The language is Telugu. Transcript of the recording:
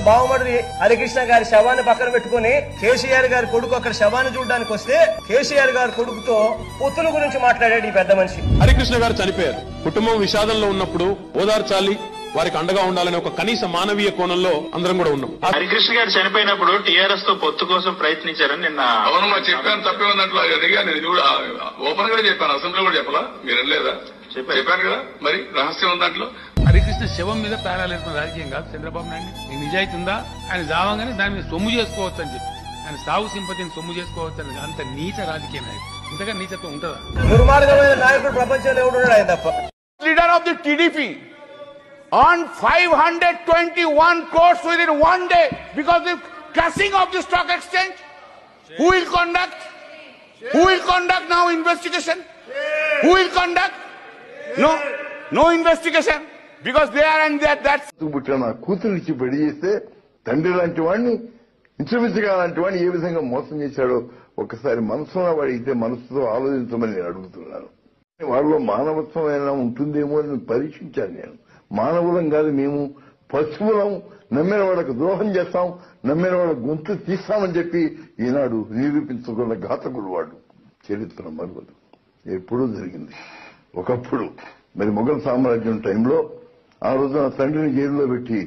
బావమడి హరికృష్ణ గారి శవాన్ని పక్కన పెట్టుకుని కేసీఆర్ గారి కొడుకు అక్కడ శవాన్ని చూడడానికి వస్తే కేసీఆర్ గారి కొడుకుతో పొత్తుల గురించి మాట్లాడాడు ఈ పెద్ద మనిషి. హరికృష్ణ గారు చనిపోయారు. కుటుంబం విషాదంలో ఉన్నప్పుడు ఓదార్చాలి, వారికి అండగా ఉండాలనే ఒక కనీస మానవీయ కోణంలో అందరం కూడా ఉన్నాం. హరికృష్ణ గారు చనిపోయినప్పుడు టీఆర్ఎస్ తో పొత్తు కోసం ప్రయత్నించారని నిన్న అవును మా చెప్పాను. తప్పే ఉన్నట్లు అడిగాను. ఓపెన్ గా చెప్పాను, అసెంబ్లీ కూడా చెప్పాలా? మీరు లేదా? చెప్పాను కదా. మరి రహస్యం ఉంది దాంట్లో. హరికృష్ణ శవం మీద పేరాలేసిన రాజకీయం కాదు చంద్రబాబు నాయుడు. నీకు నిజాయితీ ఉందా? ఆయన జావంగానే దాని మీద సొమ్ము చేసుకోవచ్చు అని చెప్పి ఆయన సాగు సింపతిని సొమ్ము చేసుకోవచ్చు అని అంత నీచ రాజకీయ నాయకుడు. ఇంతగా నీచత్వం ఉంటుందా? దుర్మార్గమైన నాయకుడు ప్రపంచంలో ఎవడున్నాడు ఆయన తప్ప. Leader of the TDP earned 521 crores within one day because of crashing of the stock exchange. Who will conduct? Who will conduct now investigation? Who will conduct? No investigation because they are and that's. పుట్టిన కూతురిచ్చి పెళ్లి చేస్తే తండ్రి లాంటి వాడిని ఇంచుమించుగా లాంటి వాడిని ఏ విధంగా మోసం చేశాడో ఒకసారి మనసులో వాడితే మనసుతో ఆలోచించమని నేను అడుగుతున్నాను. వాళ్ళలో మానవత్వం ఏమైనా ఉంటుందేమో అని పరీక్షించాను నేను. మానవులం కాదు మేము, పశువులం. నమ్మిన వాళ్ళకు ద్రోహం చేస్తాం, నమ్మిన వాళ్ళ గొంతు తీస్తామని చెప్పి ఈనాడు నిరూపించుకున్న ఘాతకుడు వాడు. చరిత్ర మరొకటి ఎప్పుడూ జరిగింది. ఒకప్పుడు మరి మొఘల్ సామ్రాజ్యం టైంలో ఆ రోజున తండ్రిని జైల్లో పెట్టి